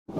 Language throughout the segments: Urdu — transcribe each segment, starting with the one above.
ایک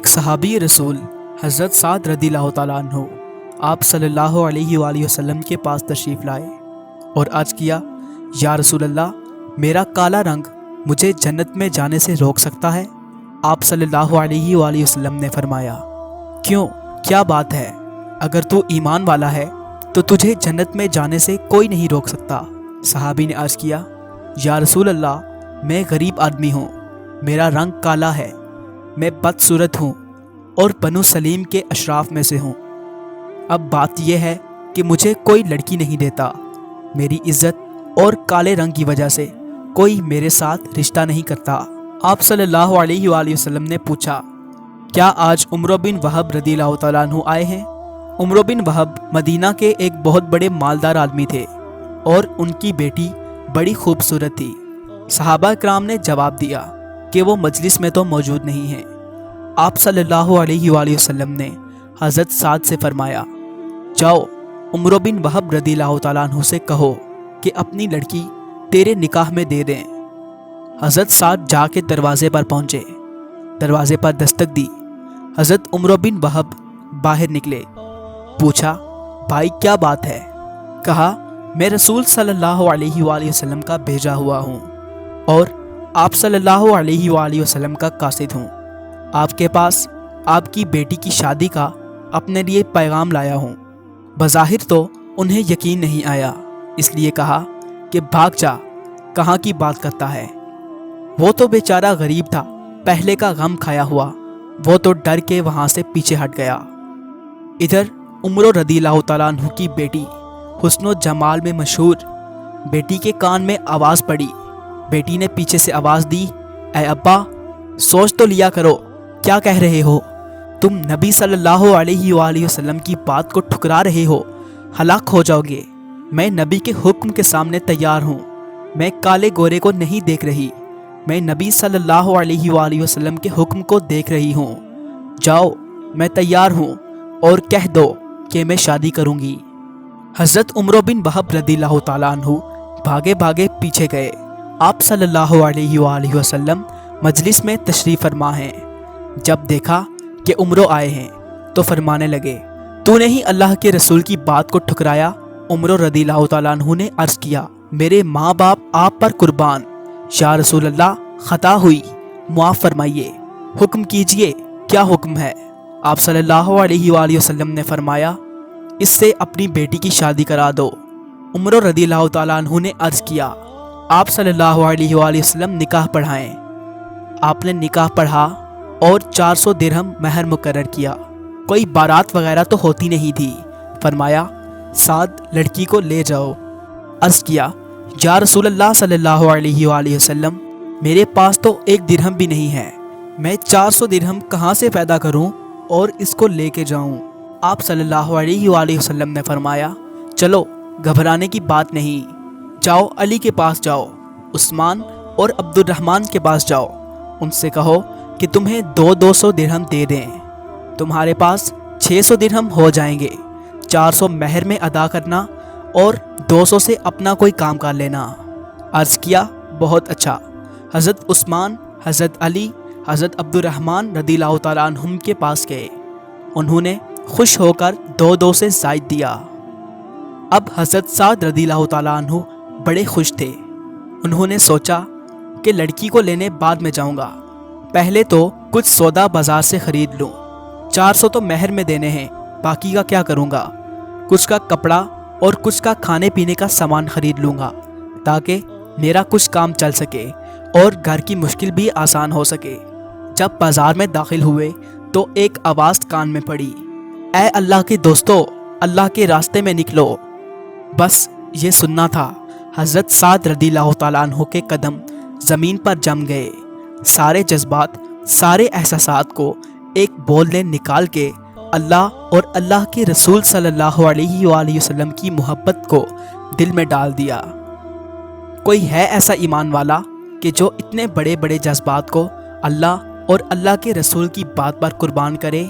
صحابی رسول حضرت سعد رضی اللہ تعالیٰ عنہ آپ صلی اللہ علیہ وآلہ وسلم کے پاس تشریف لائے اور عرض کیا، یا رسول اللہ، میرا کالا رنگ مجھے جنت میں جانے سے روک سکتا ہے؟ آپ صلی اللہ علیہ وآلہ وسلم نے فرمایا، کیوں، کیا بات ہے؟ اگر تو ایمان والا ہے تو تجھے جنت میں جانے سے کوئی نہیں روک سکتا۔ صحابی نے عرض کیا، یا رسول اللہ، میں غریب آدمی ہوں، میرا رنگ کالا ہے، میں بدصورت ہوں اور بنو سلیم کے اشراف میں سے ہوں۔ اب بات یہ ہے کہ مجھے کوئی لڑکی نہیں دیتا، میری عزت اور کالے رنگ کی وجہ سے کوئی میرے ساتھ رشتہ نہیں کرتا۔ آپ صلی اللہ علیہ وآلہ وسلم نے پوچھا، کیا آج عمرو بن وہب رضی اللہ تعالیٰ عنہ آئے ہیں؟ عمرو بن وہب مدینہ کے ایک بہت بڑے مالدار آدمی تھے اور ان کی بیٹی بڑی خوبصورت تھی۔ صحابہ کرام نے جواب دیا کہ وہ مجلس میں تو موجود نہیں ہیں۔ آپ صلی اللہ علیہ وآلہ وسلم نے حضرت سعد سے فرمایا، جاؤ عمرو بن وہب رضی اللہ تعالیٰ عنہ سے کہو کہ اپنی لڑکی تیرے نکاح میں دے دیں۔ حضرت سعد جا کے دروازے پر پہنچے، دروازے پر دستک دی۔ حضرت عمرو بن وہب باہر نکلے، پوچھا، بھائی کیا بات ہے؟ کہا، میں رسول صلی اللہ علیہ وآلہ وسلم کا بھیجا ہوا ہوں اور آپ صلی اللہ علیہ وآلہ وسلم کا قاصد ہوں۔ آپ کے پاس آپ کی بیٹی کی شادی کا اپنے لیے پیغام لایا ہوں۔ بظاہر تو انہیں یقین نہیں آیا، اس لیے کہا کہ بھاگ جا، کہاں کی بات کرتا ہے؟ وہ تو بیچارہ غریب تھا، پہلے کا غم کھایا ہوا، وہ تو ڈر کے وہاں سے پیچھے ہٹ گیا۔ ادھر عمرو رضی اللہ تعالیٰ عنہ کی بیٹی حسن و جمال میں مشہور، بیٹی کے کان میں آواز پڑی۔ بیٹی نے پیچھے سے آواز دی، اے ابا، سوچ تو لیا کرو، کیا کہہ رہے ہو؟ تم نبی صلی اللہ علیہ وآلہ وسلم کی بات کو ٹھکرا رہے ہو، ہلاک ہو جاؤ گے۔ میں نبی کے حکم کے سامنے تیار ہوں، میں کالے گورے کو نہیں دیکھ رہی، میں نبی صلی اللہ علیہ وآلہ وسلم کے حکم کو دیکھ رہی ہوں۔ جاؤ، میں تیار ہوں اور کہہ دو کہ میں شادی کروں گی۔ حضرت عمرو بن وہب رضی اللہ تعالیٰ عنہ بھاگے بھاگے پیچھے گئے۔ آپ صلی اللہ علیہ وآلہ وسلم مجلس میں تشریف فرما ہیں۔ جب دیکھا کہ عمرو آئے ہیں تو فرمانے لگے، تو نے ہی اللہ کے رسول کی بات کو ٹھکرایا۔ عمرو رضی اللہ تعالیٰ عنہ نے عرض کیا، میرے ماں باپ آپ پر قربان، یا رسول اللہ، خطا ہوئی، معاف فرمائیے، حکم کیجئے، کیا حکم ہے؟ آپ صلی اللہ علیہ وآلہ وسلم نے فرمایا، اس سے اپنی بیٹی کی شادی کرا دو۔ عمرو رضی اللہ تعالیٰ عنہ نے عرض کیا، آپ صلی اللہ علیہ وآلہ وسلم نکاح پڑھائیں۔ آپ نے نکاح پڑھا اور 400 درہم مہر مقرر کیا۔ کوئی بارات وغیرہ تو ہوتی نہیں تھی۔ فرمایا، سعد، لڑکی کو لے جاؤ۔ عرض کیا، یا رسول اللہ صلی اللہ علیہ وآلہ وسلم، میرے پاس تو 1 درہم بھی نہیں ہے، میں 400 درہم کہاں سے پیدا کروں اور اس کو لے کے جاؤں؟ آپ صلی اللہ علیہ وآلہ وسلم نے فرمایا، چلو، گھبرانے کی بات نہیں، جاؤ علی کے پاس جاؤ، عثمان اور عبد الرحمن کے پاس جاؤ، ان سے کہو کہ تمہیں 200 درہم دے دیں، تمہارے پاس 600 درہم ہو جائیں گے۔ 400 مہر میں ادا کرنا اور 200 سے اپنا کوئی کام کر لینا۔ عرض کیا، بہت اچھا۔ حضرت عثمان، حضرت علی، حضرت عبد الرحمن رضی اللہ تعالیٰ عنہم کے پاس گئے، انہوں نے خوش ہو کر 2 سے زائد دیا۔ اب حضرت سعد رضی اللہ تعالیٰ عنہ بڑے خوش تھے۔ انہوں نے سوچا کہ لڑکی کو لینے بعد میں جاؤں گا، پہلے تو کچھ سودا بازار سے خرید لوں، 400 تو مہر میں دینے ہیں، باقی کا کیا کروں گا؟ کچھ کا کپڑا اور کچھ کا کھانے پینے کا سامان خرید لوں گا تاکہ میرا کچھ کام چل سکے اور گھر کی مشکل بھی آسان ہو سکے۔ جب بازار میں داخل ہوئے تو ایک آواز کان میں پڑی، اے اللہ کے دوستو، اللہ کے راستے میں نکلو۔ بس یہ سننا تھا، حضرت سعد رضی اللہ تعالیٰ عنہ کے قدم زمین پر جم گئے۔ سارے جذبات، سارے احساسات کو ایک بول نے نکال کے اللہ اور اللہ کے رسول صلی اللہ علیہ وآلہ وسلم کی محبت کو دل میں ڈال دیا۔ کوئی ہے ایسا ایمان والا کہ جو اتنے بڑے بڑے جذبات کو اللہ اور اللہ کے رسول کی بات پر قربان کرے۔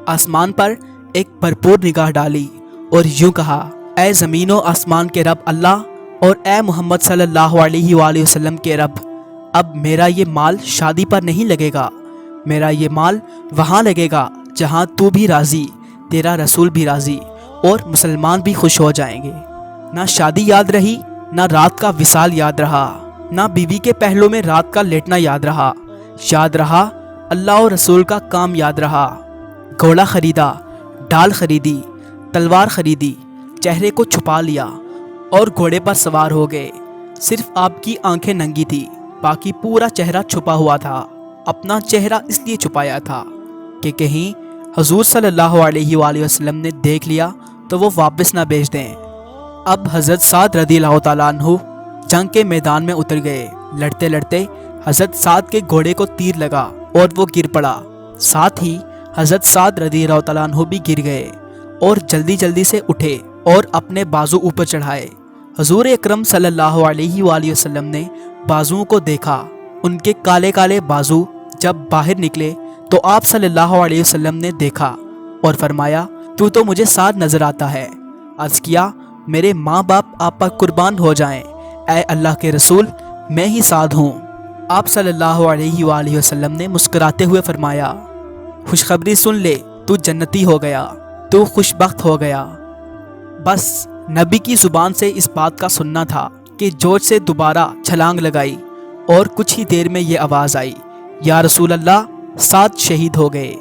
آسمان پر ایک بھرپور نگاہ ڈالی اور یوں کہا، اے زمین و آسمان کے رب اللہ اور اے محمد صلی اللہ علیہ وآلہ وسلم کے رب، اب میرا یہ مال شادی پر نہیں لگے گا، میرا یہ مال وہاں لگے گا جہاں تو بھی راضی، تیرا رسول بھی راضی اور مسلمان بھی خوش ہو جائیں گے۔ نہ شادی یاد رہی، نہ رات کا وصال یاد رہا، نہ بیوی کے پہلو میں رات کا لیٹنا یاد رہا اللہ اور رسول کا کام یاد رہا۔ گھوڑا خریدا، ڈال خریدی، تلوار خریدی، چہرے کو چھپا لیا اور گھوڑے پر سوار ہو گئے۔ صرف آپ کی آنکھیں ننگی تھی، باقی پورا چہرہ چھپا ہوا تھا۔ اپنا چہرہ اس لیے چھپایا تھا کہ کہیں حضور صلی اللہ علیہ وآلہ وسلم نے دیکھ لیا تو وہ واپس نہ بھیج دیں۔ اب حضرت سعد رضی اللہ تعالیٰ عنہ جنگ کے میدان میں اتر گئے۔ لڑتے لڑتے حضرت سعد کے گھوڑے کو تیر لگا اور وہ گر پڑا، ساتھ ہی حضرت سعد رضی اللہ تعالیٰ عنہ بھی گر گئے اور جلدی جلدی سے اٹھے اور اپنے بازو اوپر چڑھائے۔ حضور اکرم صلی اللہ علیہ وآلہ وسلم نے بازوؤں کو دیکھا، ان کے کالے کالے بازو جب باہر نکلے تو آپ صلی اللہ علیہ وسلم نے دیکھا اور فرمایا، تو مجھے سعد نظر آتا ہے۔ عرض کیا، میرے ماں باپ آپ پر قربان ہو جائیں، اے اللہ کے رسول میں ہی سعد ہوں۔ آپ صلی اللہ علیہ وآلہ وسلم نے مسکراتے ہوئے فرمایا، خوشخبری سن لے، تو جنتی ہو گیا، تو خوش بخت ہو گیا۔ بس نبی کی زبان سے اس بات کا سننا تھا کہ جوش سے دوبارہ چھلانگ لگائی اور کچھ ہی دیر میں یہ آواز آئی، یا رسول اللہ، سعد شہید ہو گئے۔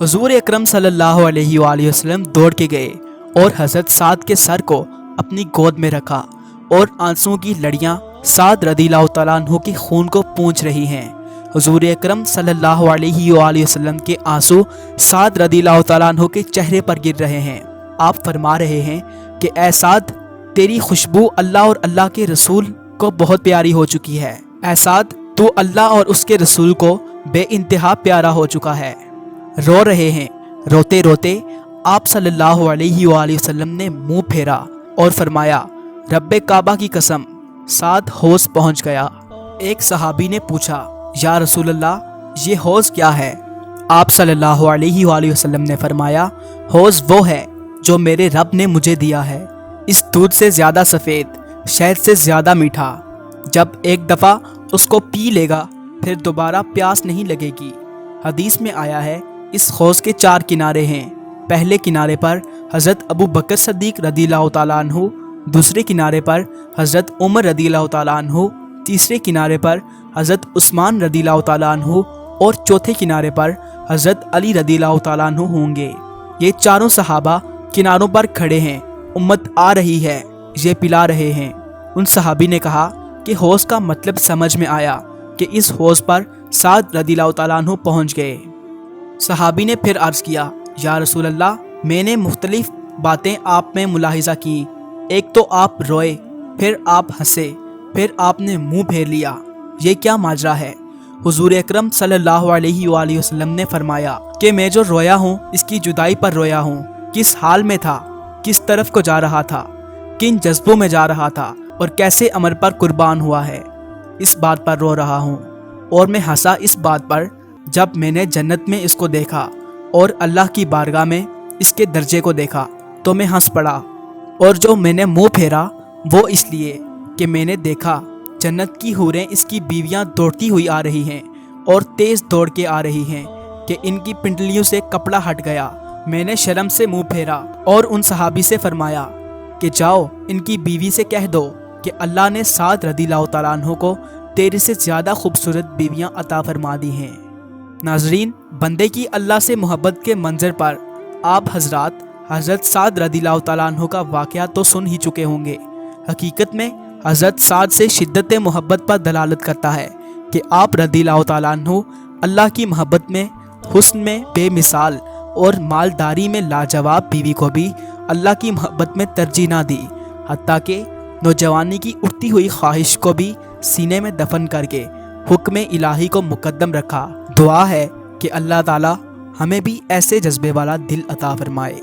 حضور اکرم صلی اللہ علیہ وآلہ وسلم دوڑ کے گئے اور حضرت سعد کے سر کو اپنی گود میں رکھا اور آنسوں کی لڑیاں سعد رضی اللہ تعالیٰ عنہ کے خون کو پونچھ رہی ہیں۔ حضور اکرم صلی اللہ علیہ وآلہ وسلم کے آنسو سعد رضی اللہ تعالیٰ عنہ کے چہرے پر گر رہے ہیں۔ آپ فرما رہے ہیں کہ اے سعد، تیری خوشبو اللہ اور اللہ کے رسول کو بہت پیاری ہو چکی ہے۔ اے سعد، تو اللہ اور اس کے رسول کو بے انتہا پیارا ہو چکا ہے۔ رو رہے ہیں۔ روتے روتے آپ صلی اللہ علیہ وآلہ وسلم نے منہ پھیرا اور فرمایا، رب کعبہ کی قسم، سعد حوض پہنچ گیا۔ ایک صحابی نے پوچھا، یا رسول اللہ، یہ حوض کیا ہے؟ آپ صلی اللہ علیہ وآلہ وسلم نے فرمایا، حوض وہ ہے جو میرے رب نے مجھے دیا ہے، اس دودھ سے زیادہ سفید، شہد سے زیادہ میٹھا۔ جب ایک دفعہ اس کو پی لے گا پھر دوبارہ پیاس نہیں لگے گی۔ حدیث میں آیا ہے، اس حوض کے 4 کنارے ہیں۔ پہلے کنارے پر حضرت ابو بکر صدیق رضی اللہ تعالیٰ عنہ، دوسرے کنارے پر حضرت عمر رضی اللہ تعالیٰ عنہ، تیسرے کنارے پر حضرت عثمان رضی اللہ تعالیٰ عنہ اور چوتھے کنارے پر حضرت علی رضی اللہ تعالیٰ عنہ ہوں گے۔ یہ چاروں صحابہ کناروں پر کھڑے ہیں، امت آ رہی ہے، یہ پلا رہے ہیں۔ ان صحابی نے کہا کہ حوض کا مطلب سمجھ میں آیا کہ اس حوض پر سعد رضی اللہ تعالیٰ عنہ پہنچ گئے۔ صحابی نے پھر عرض کیا، یا رسول اللہ، میں نے مختلف باتیں آپ میں ملاحظہ کی۔ ایک تو آپ روئے، پھر آپ ہنسے، پھر آپ نے منہ پھیر لیا، یہ کیا ماجرا ہے؟ حضور اکرم صلی اللہ علیہ وآلہ وسلم نے فرمایا کہ میں جو رویا ہوں اس کی جدائی پر رویا ہوں۔ کس حال میں تھا، کس طرف کو جا رہا تھا، کن جذبوں میں جا رہا تھا اور کیسے امر پر قربان ہوا ہے، اس بات پر رو رہا ہوں۔ اور میں ہنسا اس بات پر جب میں نے جنت میں اس کو دیکھا اور اللہ کی بارگاہ میں اس کے درجے کو دیکھا تو میں ہنس پڑا، اور جو میں نے منہ پھیرا وہ اس لیے کہ میں نے دیکھا جنت کی حوریں اس کی بیویاں دوڑتی ہوئی آ رہی ہیں اور تیز دوڑ کے آ رہی ہیں کہ ان کی پنڈلیوں سے کپڑا ہٹ گیا۔ میں نے شرم سے منہ پھیرا اور ان صحابی سے فرمایا کہ جاؤ ان کی بیوی سے کہہ دو کہ اللہ نے سعد رضی اللہ تعالیٰ عنہ کو تیرے سے زیادہ خوبصورت بیویاں عطا فرما دی ہیں۔ ناظرین، بندے کی اللہ سے محبت کے منظر پر آپ حضرات حضرت سعد رضی اللہ تعالیٰ عنہ کا واقعہ تو سن ہی چکے ہوں گے۔ حقیقت میں حضرت سعد سے شدت محبت پر دلالت کرتا ہے کہ آپ رضی اللہ تعالیٰ عنہ اللہ کی محبت میں، حسن میں بے مثال اور مالداری میں لاجواب بیوی کو بھی اللہ کی محبت میں ترجیح نہ دی، حتیٰ کہ نوجوانی کی اٹھتی ہوئی خواہش کو بھی سینے میں دفن کر کے حکم الہی کو مقدم رکھا۔ دعا ہے کہ اللہ تعالی ہمیں بھی ایسے جذبے والا دل عطا فرمائے۔